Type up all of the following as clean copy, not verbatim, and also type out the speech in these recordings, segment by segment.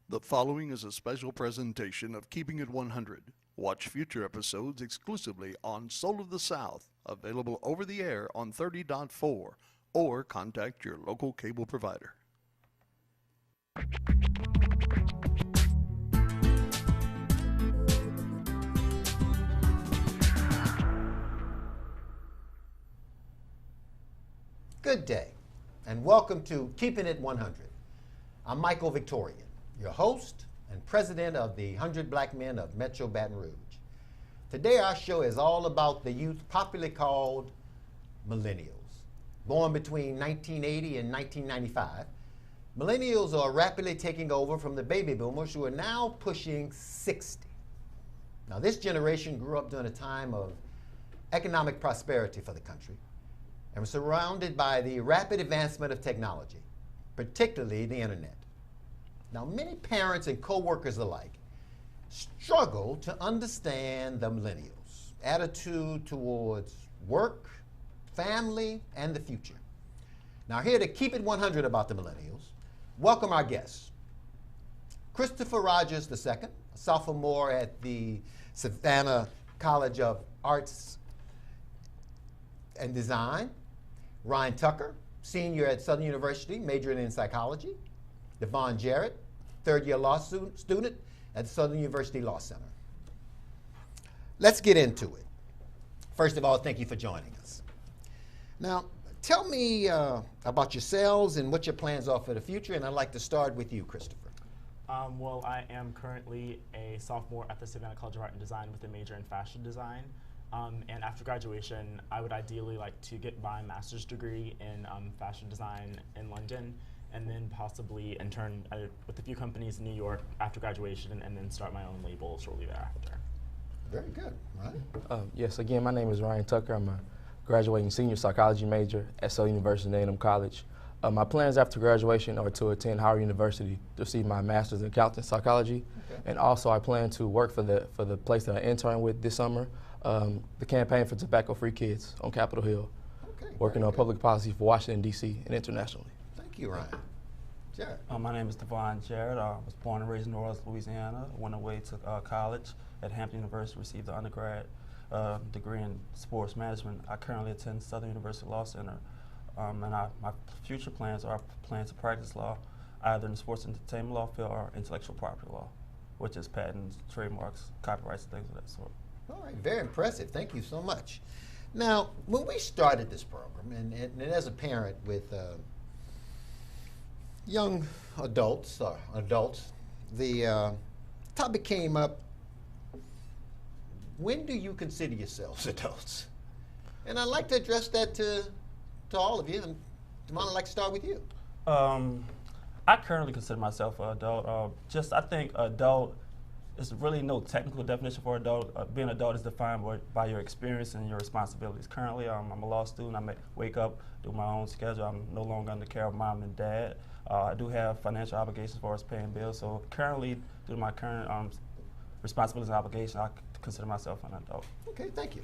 The following is a special presentation of Keeping It 100. Watch future episodes exclusively on Soul of the South, available over the air on 30.4, or contact your local cable provider. Good day, and welcome to Keepin It 100. I'm Michael Victorian, your host and president of the 100 Black Men of Metro Baton Rouge. Today our show is all about the youth popularly called millennials. Born between 1980 and 1995, millennials are rapidly taking over from the baby boomers who are now pushing 60. Now this generation grew up during a time of economic prosperity for the country and was surrounded by the rapid advancement of technology, particularly the internet. Now, many parents and co-workers alike struggle to understand the millennials' attitude towards work, family, and the future. Now, here to keep it 100 about the millennials, welcome our guests. Christopher Rogers II, a sophomore at the Savannah College of Arts and Design. Ryan Tucker, senior at Southern University, majoring in psychology. Devon Jarrett, third-year law student at the Southern University Law Center. Let's get into it. First of all, thank you for joining us. Now, tell me about yourselves and what your plans are for the future, and I'd like to start with you, Christopher. Well, I am currently a sophomore at the Savannah College of Art and Design with a major in fashion design. And after graduation, I would ideally like to get my master's degree in fashion design in London, and then possibly intern with a few companies in New York after graduation, and then start my own label shortly thereafter. Very good, right? Yes, again, my name is Ryan Tucker. I'm a graduating senior psychology major at Southern University A&M College. My plans after graduation are to attend Howard University to receive my master's in accounting psychology, and also I plan to work for the place that I intern with this summer, the Campaign for Tobacco-Free Kids on Capitol Hill, working on public policy for Washington, D.C. and internationally. Thank you, Ryan. Jared. My name is Devon Jarrett. I was born and raised in New Orleans, Louisiana. Went away to college at Hampton University, received an undergrad degree in sports management. I currently attend Southern University Law Center. And my future plans are to practice law either in the sports entertainment law field or intellectual property law, which is patents, trademarks, copyrights, and things of that sort. All right, very impressive. Thank you so much. Now, when we started this program, and as a parent with young adults, the topic came up, when do you consider yourselves adults? And I'd like to address that to all of you. And Damon, I'd like to start with you. I currently consider myself an adult. I think adult is really no technical definition for adult. Being an adult is defined by your experience and your responsibilities. Currently, I'm a law student. I wake up, do my own schedule. I'm no longer under care of mom and dad. I do have financial obligations as far as paying bills. So currently, due to my current responsibilities and obligations, I consider myself an adult. Okay, thank you.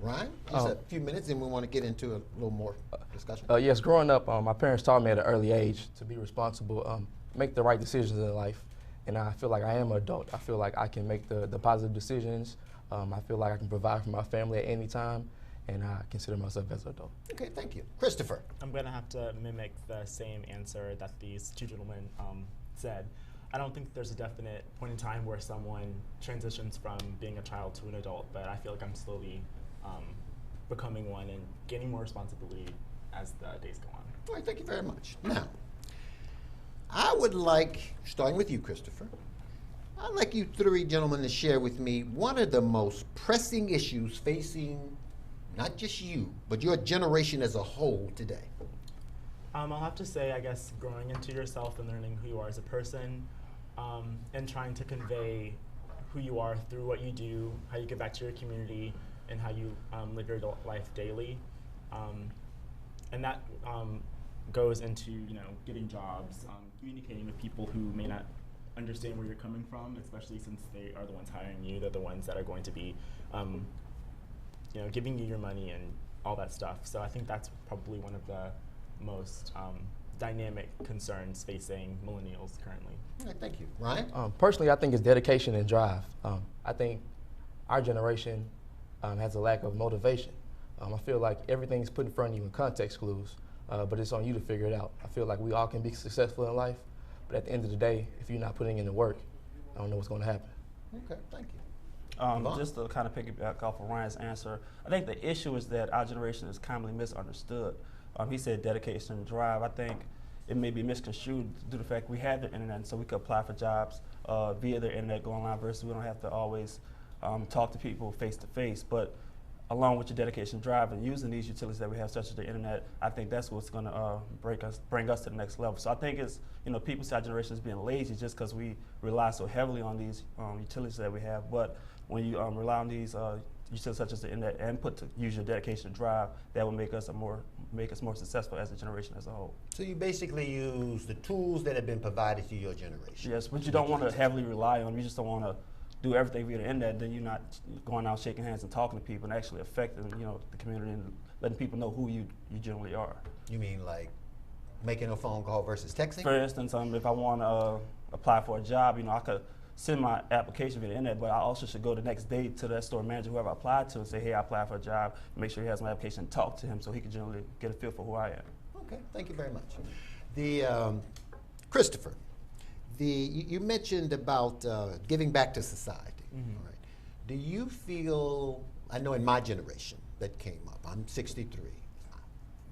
Ryan, just a few minutes and we want to get into a little more discussion. Yes, growing up, my parents taught me at an early age to be responsible, make the right decisions in life, and I feel like I am an adult. I feel like I can make the positive decisions. I feel like I can provide for my family at any time, and I consider myself as an adult. Okay, thank you. Christopher. I'm going to have to mimic the same answer that these two gentlemen said. I don't think there's a definite point in time where someone transitions from being a child to an adult, but I feel like I'm slowly becoming one and gaining more responsibility as the days go on. All right, thank you very much. Now, I would like, starting with you, Christopher, I'd like you three gentlemen to share with me one of the most pressing issues facing not just you, but your generation as a whole today. I'll have to say, I guess, growing into yourself and learning who you are as a person, and trying to convey who you are through what you do, how you give back to your community, and how you live your adult life daily. And that goes into getting jobs, communicating with people who may not understand where you're coming from, especially since they are the ones hiring you. They're the ones that are going to be giving you your money and all that stuff. So I think that's probably one of the most dynamic concerns facing millennials currently? All right, thank you. Ryan? Personally, I think it's dedication and drive. I think our generation has a lack of motivation. I feel like everything's put in front of you in context clues, but it's on you to figure it out. I feel like we all can be successful in life, but at the end of the day, if you're not putting in the work, I don't know what's going to happen. Okay, thank you. Just to kind of piggyback off of Ryan's answer, I think the issue is that our generation is commonly misunderstood. He said dedication and drive. I think it may be misconstrued due to the fact we have the internet, and so we could apply for jobs via the internet, go online, versus we don't have to always talk to people face to face. But along with your dedication and drive and using these utilities that we have, such as the internet, I think that's what's going to bring us to the next level. So I think it's, people say our generation is being lazy just because we rely so heavily on these utilities that we have. But when you rely on these utilities such as the internet and use your dedication and drive, that will make us more successful as a generation as a whole. So you basically use the tools that have been provided to your generation. Yes, but you don't want to heavily rely on them. You just don't want to do everything via the internet. Then you're not going out shaking hands and talking to people and actually affecting the community and letting people know who you generally are. You mean like making a phone call versus texting? For instance, if I want to apply for a job, I could send my application via the internet, but I also should go the next day to that store manager, whoever I applied to, and say, hey, I applied for a job, make sure he has my application, and talk to him so he can generally get a feel for who I am. Okay, thank you very much. Christopher, you mentioned about giving back to society. Mm-hmm. All right. Do you feel, I know in my generation that came up, I'm 63,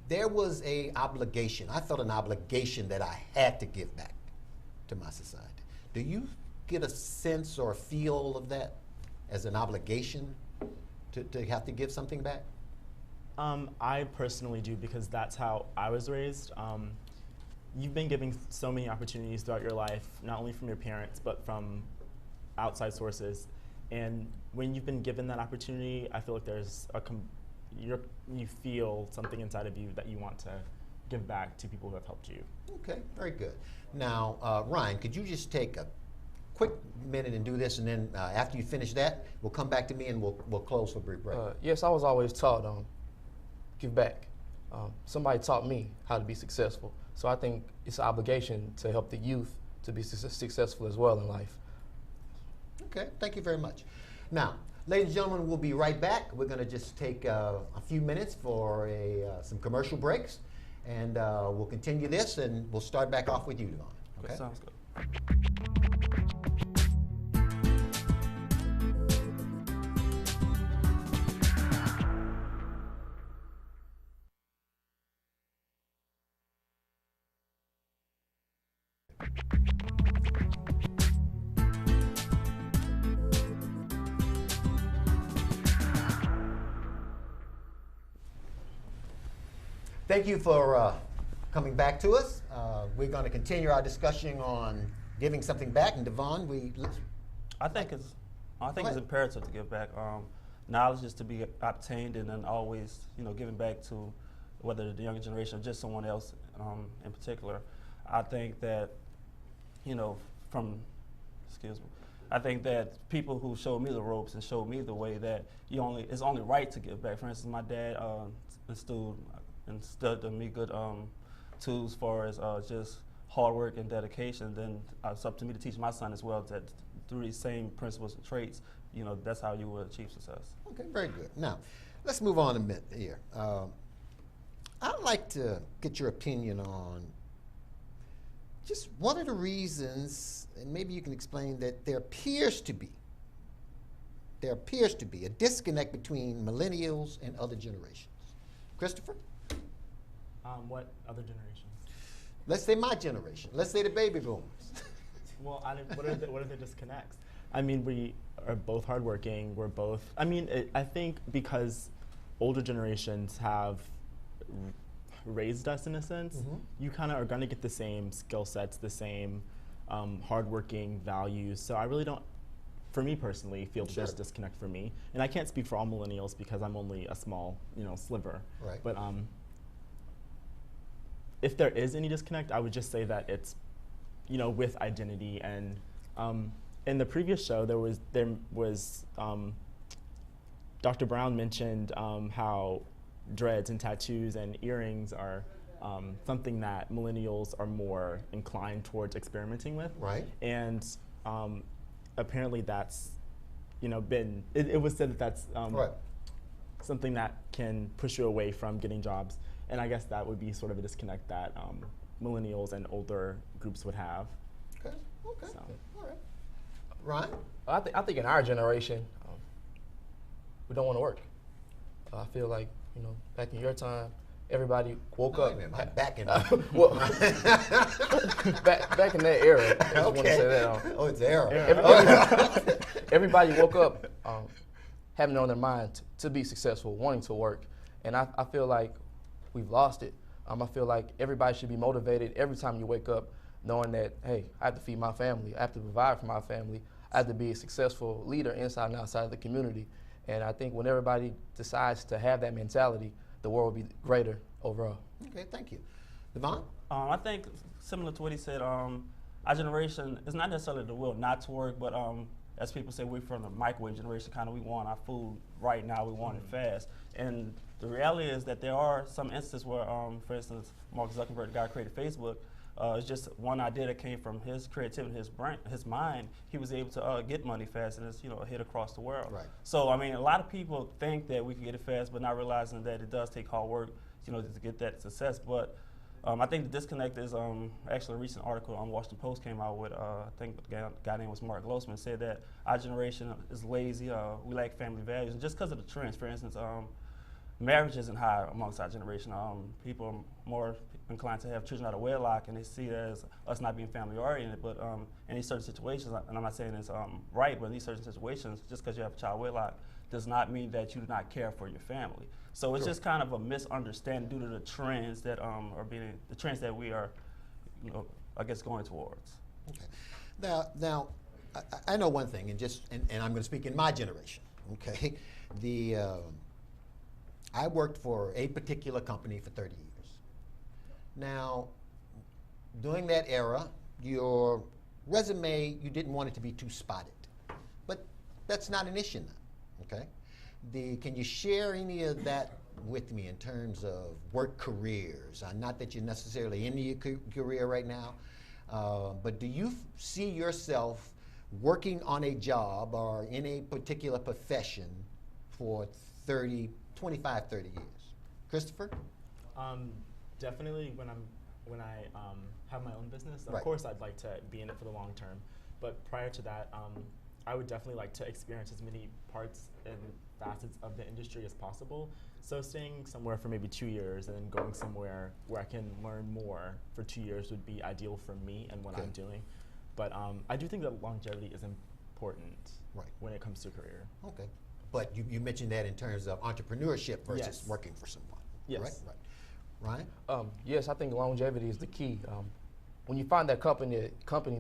there was a obligation, I felt an obligation that I had to give back to my society. Do you get a sense or feel of that as an obligation to have to give something back? I personally do, because that's how I was raised. You've been given so many opportunities throughout your life, not only from your parents, but from outside sources. And when you've been given that opportunity, I feel like there's you feel something inside of you that you want to give back to people who have helped you. Okay, very good. Now, Ryan, could you just take a quick minute and do this, and then after you finish that, we'll come back to me and we'll close for a brief break. Yes, I was always taught give back. Somebody taught me how to be successful. So I think it's an obligation to help the youth to be successful as well in life. Okay, thank you very much. Now, ladies and gentlemen, we'll be right back. We're going to just take a few minutes for some commercial breaks, and we'll continue this, and we'll start back off with you, Devon. Okay? Sounds good. Thank you for coming back to us. We're going to continue our discussion on giving something back. And Devon, I think it's imperative to give back. Knowledge is to be obtained, and then always, giving back to whether the younger generation or just someone else in particular. I think that, I think that people who showed me the ropes and showed me the way that it's only right to give back. For instance, my dad instilled in me good tools as far as just hard work and dedication. Then it's up to me to teach my son as well that through these same principles and traits, that's how you will achieve success. Okay, very good. Now, let's move on a bit here. I'd like to get your opinion on just what are the reasons, and maybe you can explain that there appears to be a disconnect between millennials and other generations. Christopher? What other generations? Let's say my generation. Let's say the baby boomers. Well, what are the disconnects? I mean, we are both hardworking. We're both. I mean, I think because older generations have raised us in a sense, Mm-hmm. you kind of are going to get the same skill sets, the same hardworking values. So I really don't, for me personally, feel that there's a disconnect for me. And I can't speak for all millennials because I'm only a small, sliver. Right. But if there is any disconnect, I would just say that it's, with identity. And in the previous show, there was Dr. Brown mentioned how dreads and tattoos and earrings are something that millennials are more inclined towards experimenting with. Right. And apparently that's, it was said that that's Right. something that can push you away from getting jobs. And I guess that would be sort of a disconnect that millennials and older groups would have. Okay. Okay. So. All right. Ryan? I think in our generation, we don't want to work. I feel like, back in your time, everybody woke up. Back in well, back in that era. I just want to say that. Oh, it's the era. Everybody woke up having it on their mind to be successful, wanting to work. And I feel like we've lost it. I feel like everybody should be motivated every time you wake up knowing that, hey, I have to feed my family. I have to provide for my family. I have to be a successful leader inside and outside of the community. And I think when everybody decides to have that mentality, the world will be greater overall. Okay, thank you. Devon? I think similar to what he said, our generation is not necessarily the will not to work, but as people say, we're from the microwave generation, kind of we want our food right now, we want it fast. And the reality is that there are some instances where, for instance, Mark Zuckerberg, the guy who created Facebook, it's just one idea that came from his creativity, his brain, his mind. He was able to get money fast, and it's a hit across the world. Right. So I mean, a lot of people think that we can get it fast, but not realizing that it does take hard work, to get that success. But I think the disconnect is actually a recent article on Washington Post came out with I think the guy named was Mark Grossman said that our generation is lazy. We lack family values, and just because of the trends. For instance, marriage isn't high amongst our generation. People are more inclined to have children out of wedlock, and they see it as us not being family oriented. But in these certain situations, and I'm not saying it's right, but in these certain situations, just because you have a child wedlock does not mean that you do not care for your family. So it's just kind of a misunderstanding due to the trends that the trends that we are, I guess, going towards. Okay. Now, I know one thing, and I'm going to speak in my generation. Okay, I worked for a particular company for 30 years. Now, during that era, your resume, you didn't want it to be too spotted. But that's not an issue now, okay? Can you share any of that with me in terms of work careers? Not that you're necessarily in your career right now, but do you see yourself working on a job or in a particular profession for 25, 30 years? Christopher? Definitely when I have my own business, of Right. course I'd like to be in it for the long term. But prior to that, I would definitely like to experience as many parts and facets of the industry as possible. So staying somewhere for maybe 2 years and then going somewhere where I can learn more for 2 years would be ideal for me and what Okay. I'm doing. But I do think that longevity is important Right. when it comes to career. Okay. But you mentioned that in terms of entrepreneurship versus Yes. working for someone. Yes. Right. Ryan? Yes, I think longevity is the key. When you find that company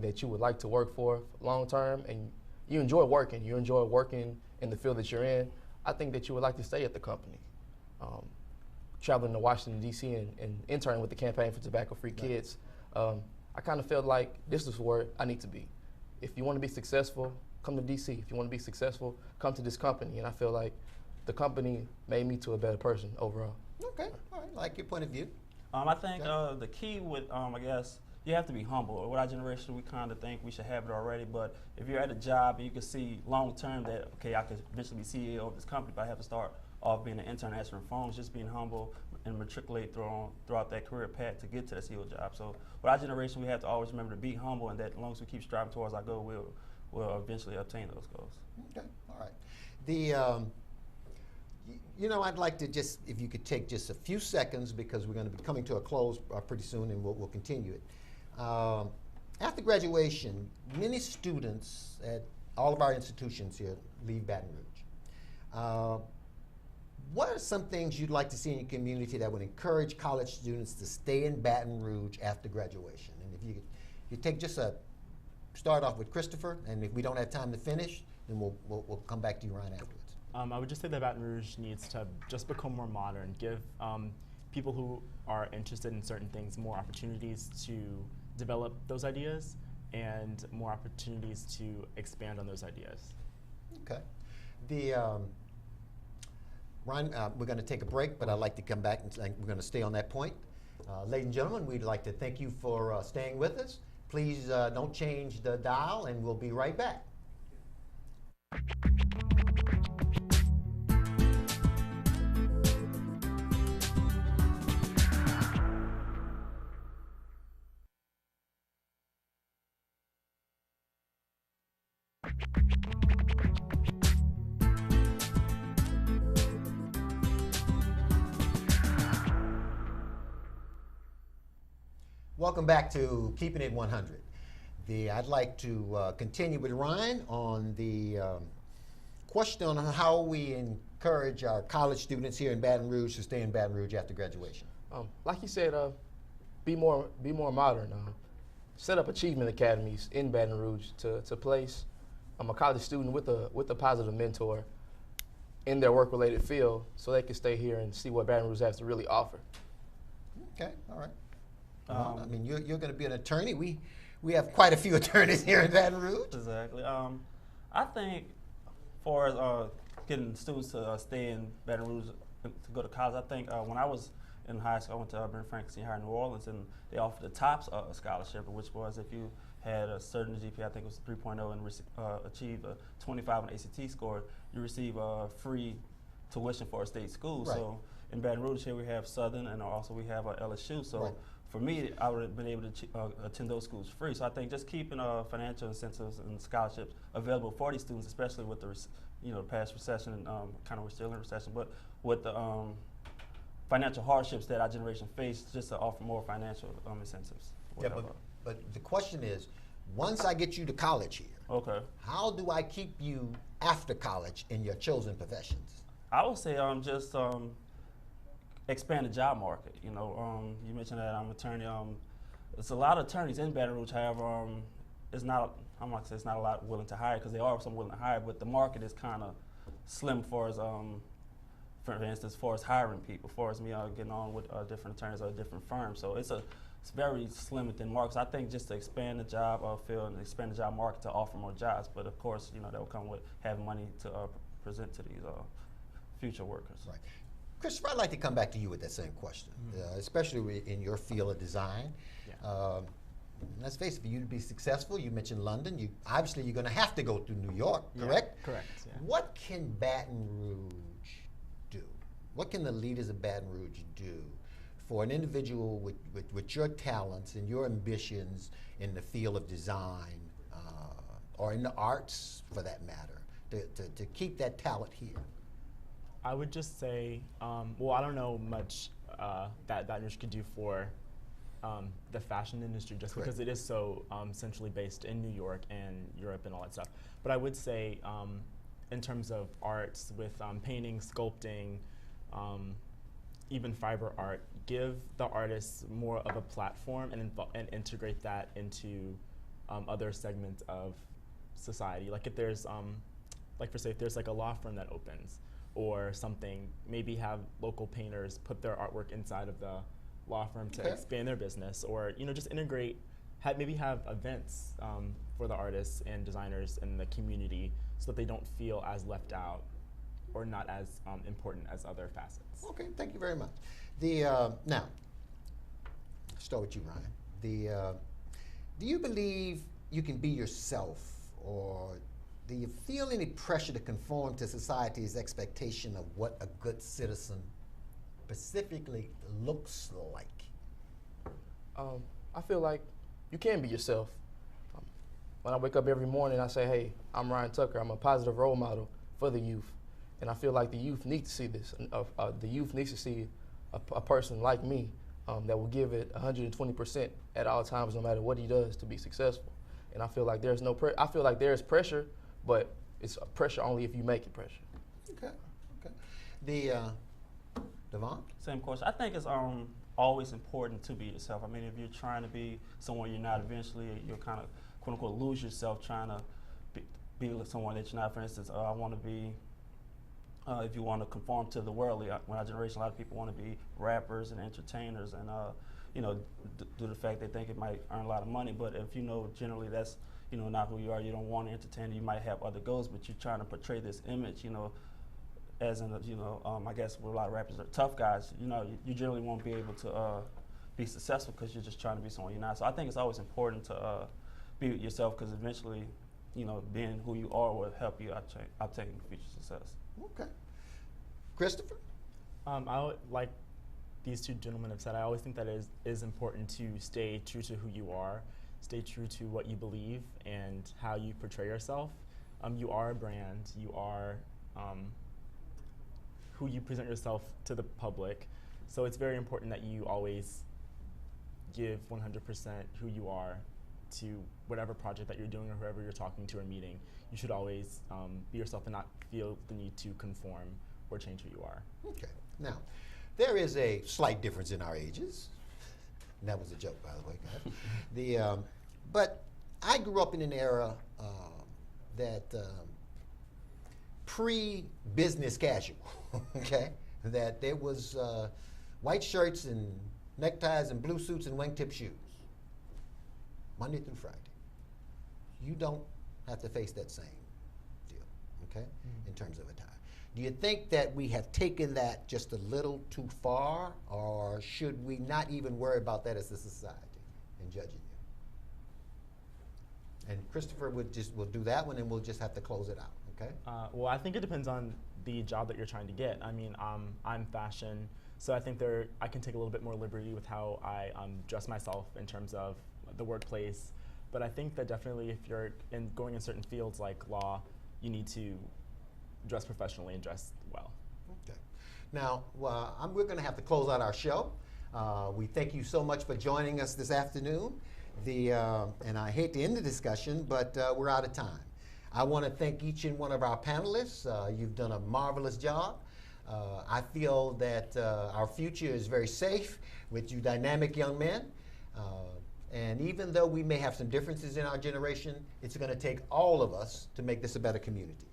that you would like to work for long term, and you enjoy working in the field that you're in, I think that you would like to stay at the company. Traveling to Washington, D.C. and interning with the Campaign for Tobacco-Free Kids, I kind of felt like this is where I need to be. If you want to be successful, come to D.C. If you want to be successful, come to this company. And I feel like the company made me to a better person overall. Okay. All right. Like your point of view. I think the key with, I guess, you have to be humble. With our generation, we kind of think we should have it already, but if you're at a job and you can see long term that, okay, I could eventually be CEO of this company, but I have to start off being an intern answering phones, just being humble and matriculate throughout that career path to get to the CEO job. So with our generation, we have to always remember to be humble, and that as long as we keep striving towards our goal, we'll eventually obtain those goals. Okay. All right. I'd like to just, if you could take just a few seconds, because we're going to be coming to a close pretty soon, and we'll continue it. After graduation, many students at all of our institutions here leave Baton Rouge. What are some things you'd like to see in your community that would encourage college students to stay in Baton Rouge after graduation? And if you take just start off with Christopher, and if we don't have time to finish, then we'll come back to you, Ryan, afterwards. I would just say that Baton Rouge needs to just become more modern, give people who are interested in certain things more opportunities to develop those ideas and more opportunities to expand on those ideas. Okay. Ryan, we're going to take a break, but I'd like to come back and we're going to stay on that point. Ladies and gentlemen, we'd like to thank you for staying with us. Please don't change the dial, and we'll be right back. Welcome back to Keeping It 100. I'd like to continue with Ryan on the question on how we encourage our college students here in Baton Rouge to stay in Baton Rouge after graduation. Like you said, be more modern. Set up achievement academies in Baton Rouge to place a college student with a positive mentor in their work-related field, so they can stay here and see what Baton Rouge has to really offer. Okay, all right. I mean, you're going to be an attorney. We have quite a few attorneys here in Baton Rouge. Exactly. I think for getting students to stay in Baton Rouge to go to college, I think when I was in high school, I went to Ben Franklin Senior High in New Orleans, and they offered the TOPS scholarship, which was if you had a certain GPA, I think it was 3.0, and achieved a 25 on ACT score, you receive free tuition for a state school. Right. So in Baton Rouge here we have Southern, and also we have LSU. So. Right. For me, I would have been able to attend those schools free. So I think just keeping financial incentives and scholarships available for these students, especially with the past recession and kind of we're still in a recession, but with the financial hardships that our generation faced, just to offer more financial incentives. Yeah, but the question is, once I get you to college here, okay, how do I keep you after college in your chosen professions? I would say just expand the job market. You mentioned that I'm an attorney. There's a lot of attorneys in Baton Rouge. However, it's not. I'm not saying it's not a lot willing to hire, because there are some willing to hire, but the market is kind of slim for as, for instance, for us hiring people, for us getting on with different attorneys or different firms. So it's very slim within markets. I think just to expand the job field and expand the job market to offer more jobs. But of course, that will come with having money to present to these future workers. Right. Christopher, I'd like to come back to you with that same question, especially in your field of design. Yeah. Let's face it, for you to be successful, you mentioned London. Obviously, you're going to have to go through New York, correct? Yeah, correct. Yeah. What can Baton Rouge do? What can the leaders of Baton Rouge do for an individual with your talents and your ambitions in the field of design or in the arts, for that matter, to keep that talent here? I would just say, well, I don't know much that Baton Rouge could do for the fashion industry, just Correct. because it is so centrally based in New York and Europe and all that stuff. But I would say, in terms of arts, with painting, sculpting, even fiber art, give the artists more of a platform and integrate that into other segments of society. Like if there's, if there's like a law firm that opens, or something, maybe have local painters put their artwork inside of the law firm to expand their business, or just integrate, maybe have events for the artists and designers in the community, so that they don't feel as left out or not as important as other facets. Okay, thank you very much. Now, I'll start with you, Ryan. Do you believe you can be yourself, or do you feel any pressure to conform to society's expectation of what a good citizen specifically looks like? I feel like you can be yourself. When I wake up every morning, I say, hey, I'm Ryan Tucker. I'm a positive role model for the youth. And I feel like the youth need to see this. The youth needs to see a person like me that will give it 120% at all times, no matter what he does, to be successful. And I feel like there's I feel like there's pressure, but it's pressure only if you make it pressure. Okay. Devon? Same question. I think it's always important to be yourself. I mean, if you're trying to be someone you're not, eventually you'll kind of, quote unquote, lose yourself trying to be someone that you're not. For instance, I want to be, if you want to conform to the worldly, when our generation, a lot of people want to be rappers and entertainers, and due to the fact they think it might earn a lot of money. But if generally that's not who you are, you don't want to entertain. You might have other goals, but you're trying to portray this image, as in I guess with a lot of rappers are tough guys. You generally won't be able to be successful because you're just trying to be someone you're not. So I think it's always important to be with yourself because eventually, you know, being who you are will help you obtain future success. Okay. Christopher? Like these two gentlemen have said, I always think that it is important to stay true to who you are, stay true to what you believe and how you portray yourself. You are a brand. You are who you present yourself to the public. So it's very important that you always give 100% who you are to whatever project that you're doing or whoever you're talking to or meeting. You should always be yourself and not feel the need to conform or change who you are. Okay. Now, there is a slight difference in our ages. And that was a joke, by the way, guys. But I grew up in an era that pre-business casual, okay? That there was white shirts and neckties and blue suits and wingtip shoes, Monday through Friday. You don't have to face that same deal, okay, in terms of attire. Do you think that we have taken that just a little too far, or should we not even worry about that as a society in judging you? And Christopher will do that one, and we'll just have to close it out, okay? Well, I think it depends on the job that you're trying to get. I mean, I'm fashion, so I think I can take a little bit more liberty with how I dress myself in terms of the workplace. But I think that definitely if you're going in certain fields like law, you need to dress professionally and dress well. Okay. Now, we're going to have to close out our show. We thank you so much for joining us this afternoon. And I hate to end the discussion, but we're out of time. I want to thank each and one of our panelists. You've done a marvelous job. I feel that our future is very safe with you dynamic young men. And even though we may have some differences in our generation, it's going to take all of us to make this a better community.